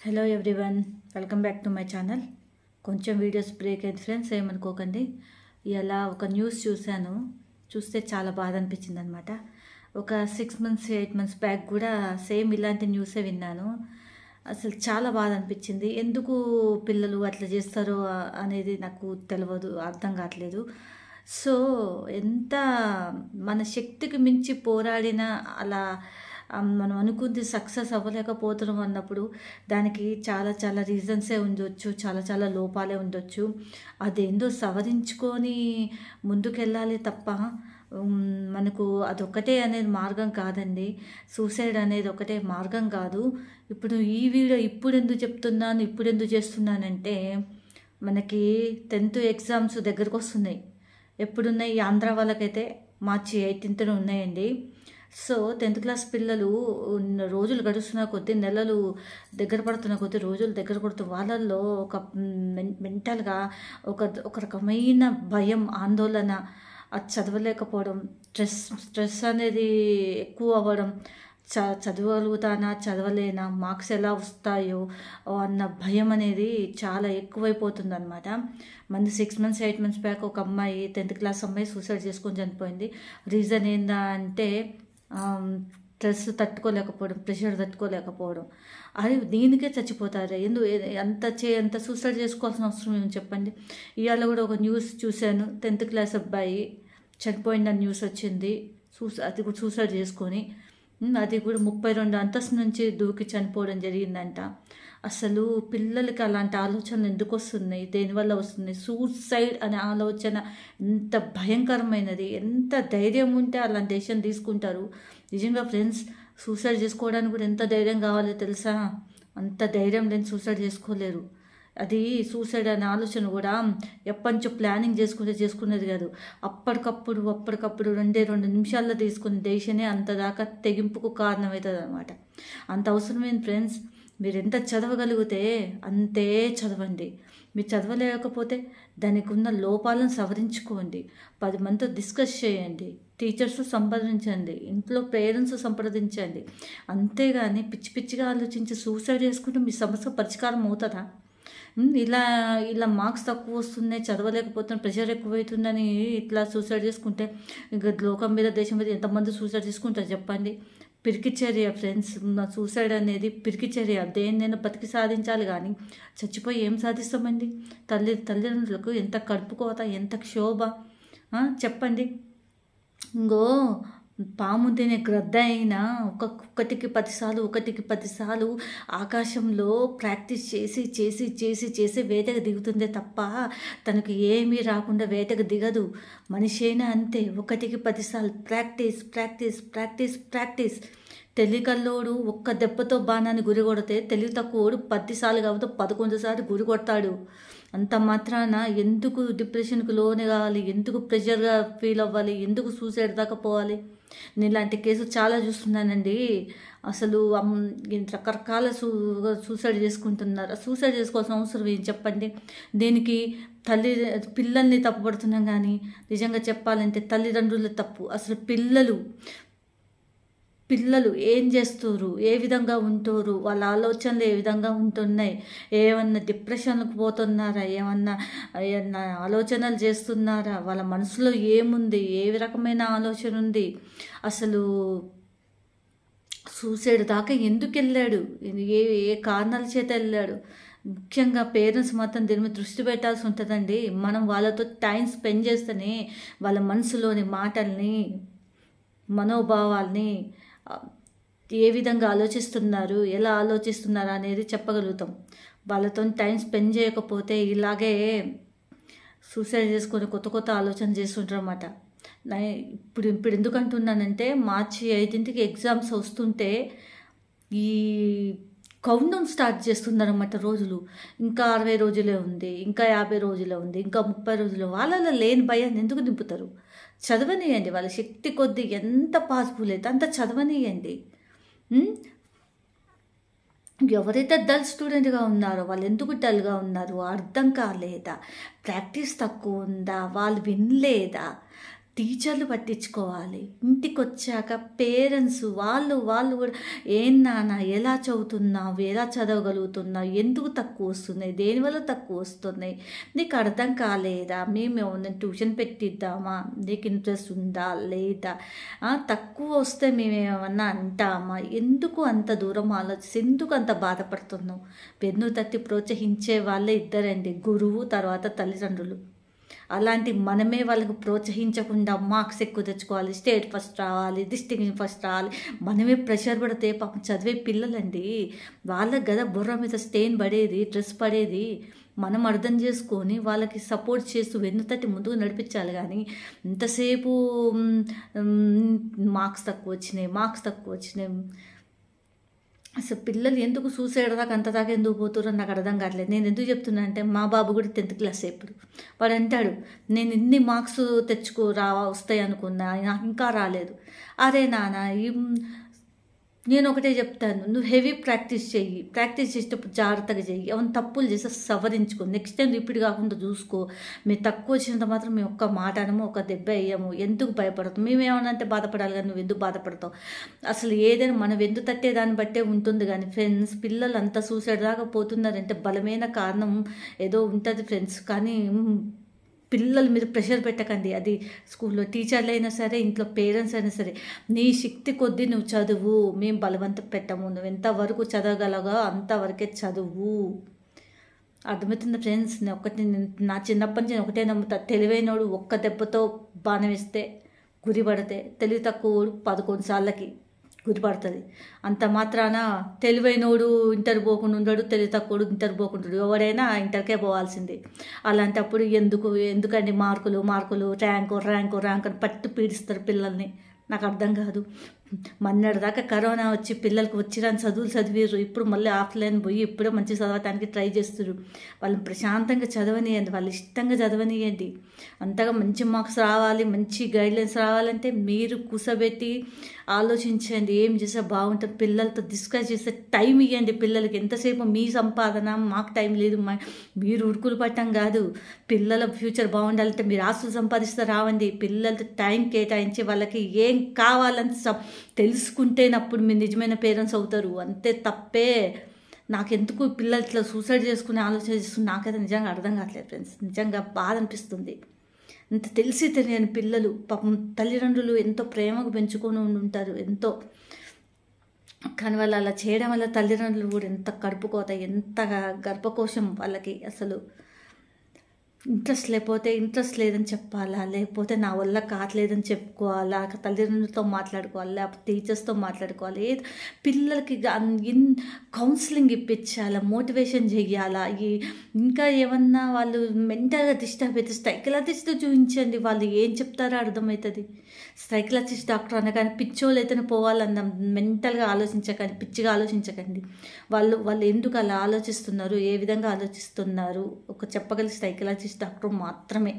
Hello everyone, welcome back to my channel. కొంచెం videos break అయింది friends, ఏమనుకోకండి. ఇలా ఒక న్యూస్ చూస్తే చాలా బాధ అనిపించింది అనమాట. ఒక 6 months 8 months బ్యాక్ కూడా సేమ్ ఇలాంటి న్యూసే విన్నాను. అసలు చాలా బాధ అనిపించింది. ఎందుకు పిల్లలు అట్లా చేస్తారో అనేది నాకు తెలియదు, అర్థం కావట్లేదు. సో ఎంత మన శక్తికి మించి పోరాడినా అలా మనం అనుకుంది సక్సెస్ అవ్వలేకపోతున్నాం అన్నప్పుడు దానికి చాలా చాలా రీజన్సే ఉండొచ్చు, చాలా చాలా లోపాలే ఉండొచ్చు. అదేందో సవరించుకొని ముందుకెళ్ళాలి తప్ప మనకు అదొక్కటే అనేది మార్గం కాదండి. సూసైడ్ అనేది ఒకటే మార్గం కాదు. ఇప్పుడు ఈ వీడియో ఇప్పుడు ఎందుకు చేస్తున్నానంటే మనకి 10th ఎగ్జామ్స్ దగ్గరకు వస్తున్నాయి. ఎప్పుడున్నాయి? ఆంధ్ర వాళ్ళకైతే March 18th ఉన్నాయండి. సో 10th క్లాస్ పిల్లలు రోజులు గడుస్తున్న కొద్దీ, నెలలు దగ్గర పడుతున్న కొద్దీ, రోజులు దగ్గర పడుతూ వాళ్ళల్లో ఒక మెంటల్గా ఒక రకమైన భయం, ఆందోళన, అది చదవలేకపోవడం, స్ట్రెస్ అనేది ఎక్కువ అవ్వడం, చదవగలుగుతానా చదవలేనా, మార్క్స్ ఎలా వస్తాయో అన్న భయం అనేది చాలా ఎక్కువైపోతుంది అనమాట. మంది 6 months 8 months బ్యాక్ ఒక అమ్మాయి 10th క్లాస్ అమ్మాయి సూసైడ్ చేసుకొని చనిపోయింది. రీజన్ ఏందా అంటే స్ట్రెస్ తట్టుకోలేకపోవడం, ప్రెషర్ తట్టుకోలేకపోవడం. అది దీనికే చచ్చిపోతారు. అంత సూసైడ్ చేసుకోవాల్సిన అవసరం ఏమి చెప్పండి. ఇవాళ కూడా ఒక న్యూస్ చూశాను, 10th క్లాస్ అబ్బాయి చనిపోయిన న్యూస్ వచ్చింది. అది కూడా సూసైడ్ చేసుకొని, అది కూడా 32 అంతస్తు నుంచి దూకి చనిపోవడం జరిగిందంట. అసలు పిల్లలకి అలాంటి ఆలోచనలు ఎందుకు వస్తున్నాయి? దేనివల్ల వస్తున్నాయి? సూసైడ్ అనే ఆలోచన ఎంత భయంకరమైనది. ఎంత ధైర్యం ఉంటే అలాంటి డెసిషన్ తీసుకుంటారు. నిజంగా ఫ్రెండ్స్, సూసైడ్ చేసుకోవడానికి కూడా ఎంత ధైర్యం కావాలో తెలుసా? అంత ధైర్యం లేని సూసైడ్ చేసుకోలేరు. అది సూసైడ్ అనే ఆలోచన కూడా ఎప్పటి నుంచో ప్లానింగ్ చేసుకునేది కాదు. అప్పటికప్పుడు 2 నిమిషాల్లో తీసుకునే డెసిషనే అంతదాకా తెగింపుకు కారణమవుతుంది అనమాట. అంత అవసరమైన ఫ్రెండ్స్, మీరు ఎంత చదవగలిగితే అంతే చదవండి. మీరు చదవలేకపోతే దానికి ఉన్న లోపాలను సవరించుకోండి. 10 మందితో డిస్కస్ చేయండి, టీచర్స్ సంప్రదించండి, ఇంట్లో పేరెంట్స్ సంప్రదించండి. అంతేగాని పిచ్చిగా ఆలోచించి సూసైడ్ చేసుకుంటే మీ సమస్య పరిష్కారం అవుతుందా? ఇలా మార్క్స్ తక్కువ వస్తున్నాయి, చదవలేకపోతున్నా, ప్రెషర్ ఎక్కువవుతుందని ఇట్లా సూసైడ్ చేసుకుంటే ఇంకా లోకం మీద, దేశం మీద ఎంతమంది సూసైడ్ చేసుకుంటారు చెప్పండి? పిరికి చర్య ఫ్రెండ్స్. సూసైడ్ అనేది పిరికి చర్య. దేన్నైనా బతికి సాధించాలి కానీ చచ్చిపోయి ఏం సాధిస్తామండి? తల్లిదండ్రులకు ఎంత కడుపుకోత, ఎంత క్షోభ చెప్పండి. ఇంకో పాము తినే గ్రద్ద అయినా ఒకటికి 10 సార్లు ఆకాశంలో ప్రాక్టీస్ చేసి వేటకు దిగుతుందే తప్ప తనకు ఏమీ రాకుండా వేటకు దిగదు. మనిషి అయినా అంతే, 1కి 10 సార్లు ప్రాక్టీస్. తెలివికల్లోడు ఒక్క దెబ్బతో బాణాన్ని గురి కొడితే, తెలివి తక్కువడు 10 సార్లు కాకపోతే 11 సార్లు గురి కొడతాడు. అంత మాత్రాన ఎందుకు డిప్రెషన్కి లోనే కావాలి? ఎందుకు ప్రెషర్గా ఫీల్ అవ్వాలి? ఎందుకు సూసైడ్ దాకా పోవాలి? నేను ఇలాంటి కేసు చాలా చూస్తున్నానండి. అసలు రకరకాల సూసైడ్ చేసుకుంటున్నారు. సూసైడ్ చేసుకోవాల్సిన అవసరం ఏం చెప్పండి? దీనికి పిల్లల్ని తప్పుపడుతున్నాం కానీ నిజంగా చెప్పాలంటే తల్లిదండ్రుల తప్పు. అసలు పిల్లలు ఏం చేస్తారు, ఏ విధంగా ఉంటారు, వాళ్ళ ఆలోచనలు ఏ విధంగా ఉంటున్నాయి, ఏమన్నా డిప్రెషన్లకు పోతున్నారా, ఏమన్నా ఆలోచనలు చేస్తున్నారా, వాళ్ళ మనసులో ఏముంది, ఏ రకమైన ఆలోచన ఉంది, అసలు సూసైడ్ దాకా ఎందుకు వెళ్ళాడు, ఏ కారణాల చేత వెళ్ళాడు? ముఖ్యంగా పేరెంట్స్ మాత్రం దీని మీద దృష్టి పెట్టాల్సి ఉంటుందండి. మనం వాళ్ళతో టైం స్పెండ్ చేస్తేనే వాళ్ళ మనసులోని మాటల్ని, మనోభావాల్ని, ఏ విధంగా ఆలోచిస్తున్నారు, ఎలా ఆలోచిస్తున్నారు అనేది చెప్పగలుగుతాం. వాళ్ళతో టైం స్పెండ్ చేయకపోతే ఇలాగే సూసైడ్ చేసుకొని కొత్త ఆలోచన చేస్తుంటారు అన్నమాట. ఇప్పుడు ఎందుకు అంటున్నానంటే, March 18th ఎగ్జామ్స్ వస్తుంటే ఈ కౌంట్డౌన్ స్టార్ట్ చేస్తున్నారన్నమాట. రోజులు ఇంకా 60 రోజులే ఉంది, ఇంకా 50 రోజులే ఉంది, ఇంకా 30 రోజులు. వాళ్ళలో లేని భయాన్ని ఎందుకు నింపుతారు? చదవనీయండి. వాళ్ళ శక్తి కొద్దీ ఎంత పాసిబుల్ అయితే అంత చదవనీయండి. ఎవరైతే డల్ స్టూడెంట్గా ఉన్నారో వాళ్ళు ఎందుకు డల్గా ఉన్నారు? అర్థం కాలేదా? ప్రాక్టీస్ తక్కువ ఉందా? వాళ్ళు వినలేదా? టీచర్లు పట్టించుకోవాలి. ఇంటికి వచ్చాక పేరెంట్స్ వాళ్ళు కూడా ఏం నాన్న ఎలా చదువుతున్నావు, ఎలా చదవగలుగుతున్నావు, ఎందుకు తక్కువ వస్తున్నాయి, దేనివల్ల తక్కువ వస్తున్నాయి, నీకు అర్థం కాలేదా, మేము ఏమన్నా ట్యూషన్ పెట్టిద్దామా, నీకు ఇంట్రెస్ట్ ఉందా లేదా, తక్కువ వస్తే మేమేమన్నా అంటామా, ఎందుకు అంత దూరం ఆలోచిస్తే ఎందుకు అంత బాధపడుతున్నావు. వెన్ను తట్టి ప్రోత్సహించే వాళ్ళే ఇద్దరండి, గురువు తర్వాత తల్లిదండ్రులు. అలాంటి మనమే వాళ్ళకు ప్రోత్సహించకుండా మార్క్స్ ఎక్కువ తెచ్చుకోవాలి, స్టేట్ ఫస్ట్ రావాలి, డిస్టింక్షన్ ఫస్ట్ రావాలి, మనమే ప్రెషర్ పడితే పాపం చదివే పిల్లలండి వాళ్ళకి కదా బుర్ర మీద స్టెయిన్ పడేది, స్ట్రెస్ పడేది. మనం అర్థం చేసుకొని వాళ్ళకి సపోర్ట్ చేస్తూ వెన్నుతట్టి ముందుకు నడిపించాలి. కానీ ఇంతసేపు మార్క్స్ తక్కువ వచ్చినాయి అసలు పిల్లలు ఎందుకు సూసైడ్ దాకా అంత దాకా ఎందుకు పోతారో నాకు అర్థం కావట్లేదు. నేను ఎందుకు చెప్తున్నా అంటే మా బాబు కూడా 10th క్లాస్ ఇప్పుడు వాడు అంటాడు, నేను ఇన్ని మార్క్స్ వస్తాయి అనుకున్నా, నాకు ఇంకా రాలేదు. అరే నాన్న, నేను ఒకటే చెప్తాను, నువ్వు హెవీ ప్రాక్టీస్ చెయ్యి, ప్రాక్టీస్ చేసేటప్పుడు జాగ్రత్తగా చెయ్యి, ఏమైనా తప్పులు చేస్తే సవరించుకో, నెక్స్ట్ టైం రిపీట్ కాకుండా చూసుకో. మీరు తక్కువ వచ్చినంత మాత్రం మేము ఒక్క మాట అనము, ఒక దెబ్బ వేయము, ఎందుకు భయపడతాం, మేమేమన్నా అంటే బాధపడాలి కానీ నువ్వు ఎందుకు బాధపడతావు. అసలు ఏదైనా మనం ఎందుకు తట్టే దాన్ని బట్టే ఉంటుంది. కానీ ఫ్రెండ్స్, పిల్లలు అంతా సూసైడ్ దాకా పోతున్నారంటే బలమైన కారణం ఏదో ఉంటుంది ఫ్రెండ్స్. కానీ పిల్లల మీద ప్రెషర్ పెట్టకండి. అది స్కూల్లో టీచర్లు అయినా సరే, ఇంట్లో పేరెంట్స్ అయినా సరే, నీ శక్తి కొద్దీ నువ్వు చదువు, మేము బలవంతం పెట్టము, నువ్వు ఎంతవరకు చదవగలగో అంతవరకే చదువు. అర్థమవుతుంది ఫ్రెండ్స్. నా చిన్నప్పటి నుంచి నేను ఒకటే నమ్ముతా, తెలివైనోడు ఒక్క దెబ్బతో బాణం వేస్తే గురి పడితే, తెలివి తక్కువోడు 11 సార్లకి గురి పడుతుంది. అంత మాత్రాన తెలివైనోడు ఇంటర్ పోకుండా ఉండడు, తెలివి తక్కువడు ఇంటర్ పోకుండా, ఎవడైనా ఇంటర్కే పోవాల్సిందే. అలాంటప్పుడు ఎందుకండి మార్కులు ర్యాంకు అని పట్టు పీడిస్తారు పిల్లల్ని. నాకు అర్థం కాదు. మొన్నటిదాకా కరోనా వచ్చి పిల్లలకు వచ్చిరాని చదువులు చదివారు, ఇప్పుడు మళ్ళీ ఆఫ్లైన్ పోయి ఇప్పుడే మంచి చదవటానికి ట్రై చేస్తారు. వాళ్ళని ప్రశాంతంగా చదవనియండి, వాళ్ళు ఇష్టంగా చదవనియండి. అంతగా మంచి మార్క్స్ రావాలి, మంచి గైడ్లైన్స్ రావాలంటే మీరు కూసబెట్టి ఆలోచించండి, ఏం చేస్తే బాగుంటుంది. పిల్లలతో డిస్కస్ చేస్తే టైం ఇవ్వండి పిల్లలకి. ఎంతసేపు మీ సంపాదన, మాకు టైం లేదు, మీరు ఉరుకులు పట్టం కాదు. పిల్లల ఫ్యూచర్ బాగుండాలంటే మీరు ఆస్తులు సంపాదిస్తే రావండి. పిల్లలతో టైం కేటాయించి వాళ్ళకి ఏం కావాలని తెలుసుకుంటేనప్పుడు మీరు నిజమైన పేరెంట్స్ అవుతారు. అంతే తప్పే. నాకెందుకు పిల్లలు ఇట్లా సూసైడ్ చేసుకునే ఆలోచన చేస్తుంది నాకైతే నిజంగా అర్థం కావట్లేదు ఫ్రెండ్స్. నిజంగా బాధ అనిపిస్తుంది. అంత తెలిసి తెలియని పిల్లలు పాపం తల్లిదండ్రులు ఎంతో ప్రేమగా పెంచుకొని ఉంటారు ఎంతో, కానీ వాళ్ళు అలా చేయడం వల్ల తల్లిదండ్రులు కూడా ఎంత కడుపుకోత, ఎంత గర్భకోశం వాళ్ళకి అసలు ఇంట్రెస్ట్ లేదని చెప్పాలా, లేకపోతే నా వల్ల కావట్లేదని చెప్పుకోవాలా, తల్లిదండ్రులతో మాట్లాడుకోవాలి, లేకపోతే టీచర్స్తో మాట్లాడుకోవాలి. పిల్లలకి కౌన్సిలింగ్ ఇప్పించాలా, మోటివేషన్ చెయ్యాలా. ఇంకా ఏమన్నా వాళ్ళు మెంటల్గా డిస్టర్బ్ అయితే సైకలాజిస్ట్ చూపించండి, వాళ్ళు ఏం చెప్తారో అర్థమవుతుంది. సైకలాజిస్ట్ డాక్టర్ అనగానే పిచ్చోళ్ళు అయితేనే పోవాలన్న మెంటల్గా ఆలోచించకండి, పిచ్చిగా ఆలోచించకండి. వాళ్ళు ఎందుకు అలా ఆలోచిస్తున్నారు, ఏ విధంగా ఆలోచిస్తున్నారు ఒక చెప్పగలిగే సైకలాజిస్ట్ డాక్టర్ మాత్రమే.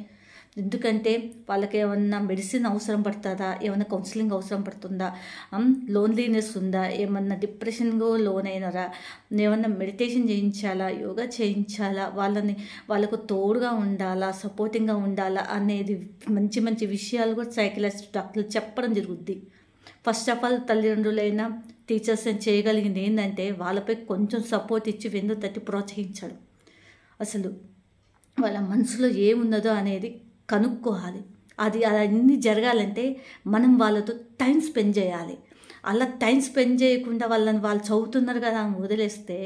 ఎందుకంటే వాళ్ళకి ఏమన్నా మెడిసిన్ అవసరం పడుతుందా, ఏమన్నా కౌన్సిలింగ్ అవసరం పడుతుందా, లోన్లీనెస్ ఉందా, ఏమన్నా డిప్రెషన్గా లోన్ అయినారా, ఏమన్నా మెడిటేషన్ చేయించాలా, యోగా చేయించాలా, వాళ్ళకు తోడుగా ఉండాలా, సపోర్టింగ్గా ఉండాలా అనేది మంచి విషయాలు కూడా సైకలాజిస్ట్ డాక్టర్లు చెప్పడం జరుగుద్ది. ఫస్ట్ ఆఫ్ ఆల్ తల్లిదండ్రులైనా టీచర్స్ చేయగలిగింది ఏంటంటే వాళ్ళపై కొంచెం సపోర్ట్ ఇచ్చి వెన్ను తట్టి ప్రోత్సహించడం. అసలు వాళ్ళ మనసులో ఏమున్నదో అనేది కనుక్కోవాలి. అన్నీ జరగాలంటే మనం వాళ్ళతో టైం స్పెండ్ చేయాలి. అలా టైం స్పెండ్ చేయకుండా వాళ్ళు చదువుతున్నారు కదా అని వదిలేస్తే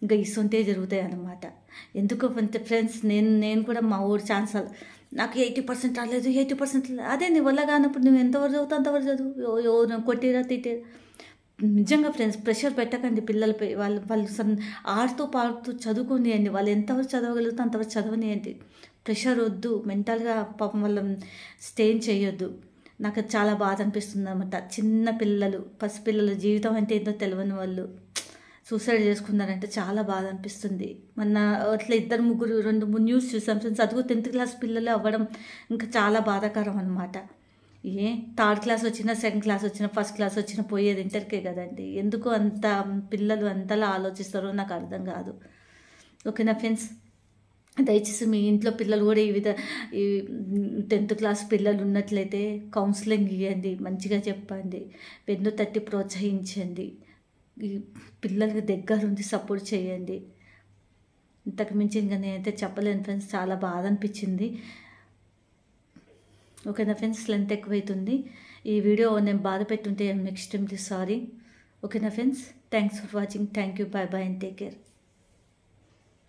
ఇంకా ఇసుంటే జరుగుతాయి అన్నమాట. ఎందుకు ఫ్రెండ్స్, నేను కూడా మా ఊరు ఛాన్సల్ నాకు 80% రాలేదు, 80% అదే నీ వల్ల కానప్పుడు నువ్వు ఎంతవరకు చదువుతావు అంతవరకు చదువు, కొట్టిరా తిట్టిరా. నిజంగా ఫ్రెండ్స్, ప్రెషర్ పెట్టకండి పిల్లలపై. వాళ్ళు ఆడుతూ పాడుతూ చదువుకోనియండి, వాళ్ళు ఎంతవరకు చదవగలుగుతా అంతవరకు చదవనియండి. ప్రెషర్ వద్దు, మెంటల్గా పాపం వాళ్ళని స్టెయిన్ చేయొద్దు. నాకు చాలా బాధ అనిపిస్తుంది అన్నమాట. చిన్న పిల్లలు, పసిపిల్లల జీవితం అంటే ఏంటో తెలియని వాళ్ళు సూసైడ్ చేసుకున్నారంటే చాలా బాధ అనిపిస్తుంది. మొన్న అట్లా 2-3 న్యూస్ చూసాం ఫ్రెండ్స్. అదిగో 10th క్లాస్ పిల్లలు అవ్వడం ఇంకా చాలా బాధాకరం అన్నమాట. 3rd క్లాస్ వచ్చినా, 2nd క్లాస్ వచ్చినా, 1st క్లాస్ వచ్చినా పోయేది ఇంటర్కే కదండి. ఎందుకు అంత పిల్లలు అంతలా ఆలోచిస్తారో నాకు అర్థం కాదు. ఓకేనా ఫ్రెండ్స్, దయచేసి మీ ఇంట్లో పిల్లలు కూడా ఈ 10th క్లాస్ పిల్లలు ఉన్నట్లయితే కౌన్సిలింగ్ ఇవ్వండి, మంచిగా చెప్పండి, వెన్ను తట్టి ప్రోత్సహించండి, ఈ పిల్లలకి దగ్గరుండి సపోర్ట్ చేయండి. ఇంతకు మించి ఇంకా నేనైతే చెప్పలేను ఫ్రెండ్స్, చాలా బాధ అనిపించింది. ఓకేనా ఫ్రెండ్స్, లెంత్ ఎక్కువైతుంది. ఈ వీడియో నేను బాధ పెట్టుంటే ఐఎమ్ ఎక్స్ట్రీమ్లీ సారీ. ఓకేనా friends, thanks for watching. Thank you, bye bye and take care.